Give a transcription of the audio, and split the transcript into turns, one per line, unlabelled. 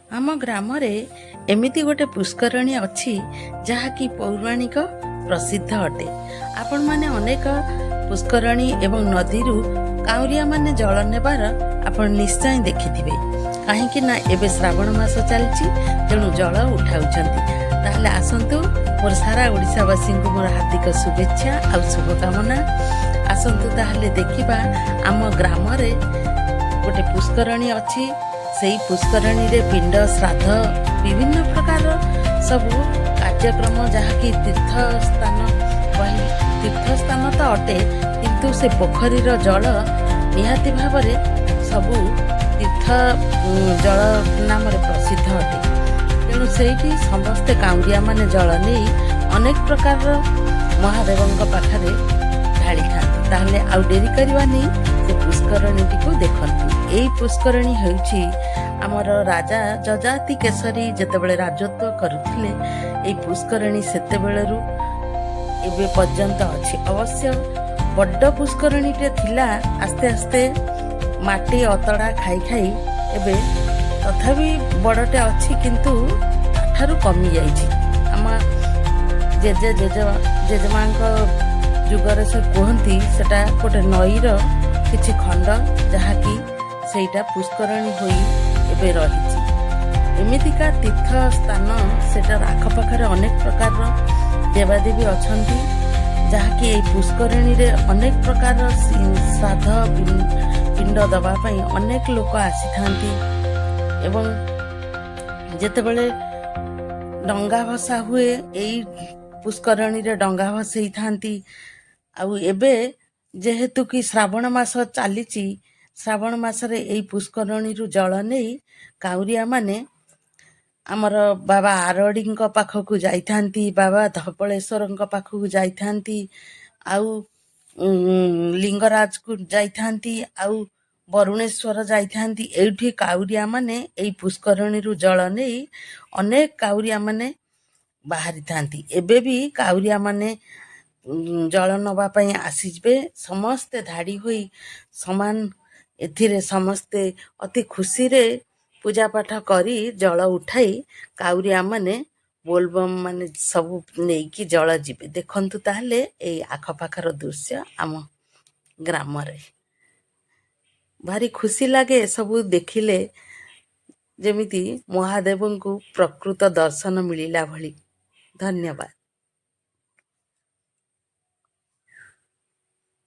ଆମ ଗ୍ରାମରେ ଏମିତି ଗୋଟେ ପୁଷ୍କରଣୀ ଅଛି ଯାହାକି ପୌରାଣିକ ପ୍ରସିଦ୍ଧ ଅଟେ। ଆପଣମାନେ ଅନେକ ପୁଷ୍କରଣୀ ଏବଂ ନଦୀରୁ କାଉଁରିଆମାନେ ଜଳ ନେବାର ଆପଣ ନିଶ୍ଚୟ ଦେଖିଥିବେ। କାହିଁକି ନା ଏବେ ଶ୍ରାବଣ ମାସ ଚାଲିଛି, ତେଣୁ ଜଳ ଉଠାଉଛନ୍ତି। ତାହେଲେ ଆସନ୍ତୁ, ମୋର ସାରା ଓଡ଼ିଶାବାସୀଙ୍କୁ ମୋର ହାର୍ଦ୍ଦିକ ଶୁଭେଚ୍ଛା ଆଉ ଶୁଭକାମନା। ଆସନ୍ତୁ ତାହେଲେ ଦେଖିବା ଆମ ଗ୍ରାମରେ ଗୋଟେ ପୁଷ୍କରଣୀ ଅଛି। ସେଇ ପୁଷ୍କରଣୀରେ ପିଣ୍ଡ ଶ୍ରାଦ୍ଧ ବିଭିନ୍ନ ପ୍ରକାର ସବୁ କାର୍ଯ୍ୟକ୍ରମ, ଯାହାକି ତୀର୍ଥସ୍ଥାନ ତ ଅଟେ, କିନ୍ତୁ ସେ ପୋଖରୀର ଜଳ ନିହାତି ଭାବରେ ସବୁ ତୀର୍ଥ ଜଳ ନାମରେ ପ୍ରସିଦ୍ଧ ଅଟେ। ତେଣୁ ସେଇଠି ସମସ୍ତେ କାଉଁରିଆମାନେ ଜଳ ନେଇ ଅନେକ ପ୍ରକାରର ମହାଦେବଙ୍କ ପାଖରେ ଢାଳିଥାନ୍ତି। ତାହେଲେ ଆଉ ଡେରି କରିବାନି, ସେ ପୁଷ୍କରଣୀଟିକୁ ଦେଖନ୍ତୁ। ଏଇ ପୁଷ୍କରଣୀ ହେଉଛି ଆମର ରାଜା ଯଯାତି କେଶରୀ ଯେତେବେଳେ ରାଜତ୍ୱ କରୁଥିଲେ, ଏଇ ପୁଷ୍କରଣୀ ସେତେବେଳରୁ ଏବେ ପର୍ଯ୍ୟନ୍ତ ଅଛି। ଅବଶ୍ୟ ବଡ଼ ପୁଷ୍କରଣୀଟେ ଥିଲା, ଆସ୍ତେ ଆସ୍ତେ ମାଟି ଅତଡ଼ା ଖାଇ ଖାଇ ଏବେ ତଥାପି ବଡ଼ଟେ ଅଛି, କିନ୍ତୁ ତାଠାରୁ କମି ଯାଇଛି। ଆମ ଜେଜେମାଙ୍କ ଯୁଗରେ ସେ କୁହନ୍ତି ସେଟା ଗୋଟେ ନଈର କିଛି ଖଣ୍ଡ, ଯାହାକି ସେଇଟା ପୁଷ୍କରଣୀ ହୋଇ ଏବେ ରହିଛି। ଏମିତିକା ତୀର୍ଥ ସ୍ଥାନ, ସେଟାର ଆଖପାଖରେ ଅନେକ ପ୍ରକାରର ଦେବାଦେବୀ ଅଛନ୍ତି, ଯାହାକି ଏଇ ପୁଷ୍କରଣୀରେ ଅନେକ ପ୍ରକାରର ଶ୍ରାଦ୍ଧ ପିଣ୍ଡ ଦେବା ପାଇଁ ଅନେକ ଲୋକ ଆସିଥାନ୍ତି। ଏବଂ ଯେତେବେଳେ ଡଙ୍ଗା ଭସା ହୁଏ, ଏଇ ପୁଷ୍କରଣୀରେ ଡଙ୍ଗା ଭସେଇଥାନ୍ତି। ଆଉ ଏବେ ଯେହେତୁ କି ଶ୍ରାବଣ ମାସ ଚାଲିଛି, ଶ୍ରାବଣ ମାସରେ ଏଇ ପୁଷ୍କରଣୀରୁ ଜଳ ନେଇ କାଉଁରିଆମାନେ ଆମର ବାବା ଆରଡ଼ିଙ୍କ ପାଖକୁ ଯାଇଥାନ୍ତି, ବାବା ଧବଳେଶ୍ୱରଙ୍କ ପାଖକୁ ଯାଇଥାନ୍ତି, ଆଉ ଲିଙ୍ଗରାଜକୁ ଯାଇଥାନ୍ତି, ଆଉ ବରୁଣେଶ୍ୱର ଯାଇଥାନ୍ତି। ଏଇଠି କାଉଁରିଆମାନେ ଏଇ ପୁଷ୍କରଣୀରୁ ଜଳ ନେଇ ଅନେକ କାଉଁରିଆମାନେ ବାହାରିଥାନ୍ତି। ଏବେ ବି କାଉଁରିଆମାନେ ଜଳ ନେବା ପାଇଁ ଆସିଯିବେ। ସମସ୍ତେ ଧାଡ଼ି ହୋଇ ସମାନ ଏଥିରେ ସମସ୍ତେ ଅତି ଖୁସିରେ ପୂଜାପାଠ କରି ଜଳ ଉଠାଇ କାଉଁରିଆମାନେ ବୋଲବମ୍ ମାନେ ସବୁ ନେଇକି ଜଳ ଯିବେ। ଦେଖନ୍ତୁ ତାହେଲେ ଏଇ ଆଖପାଖର ଦୃଶ୍ୟ ଆମ ଗ୍ରାମରେ ଭାରି ଖୁସି ଲାଗେ ଏସବୁ ଦେଖିଲେ, ଯେମିତି ମହାଦେବଙ୍କୁ ପ୍ରକୃତ ଦର୍ଶନ ମିଳିଲା ଭଳି। ଧନ୍ୟବାଦ।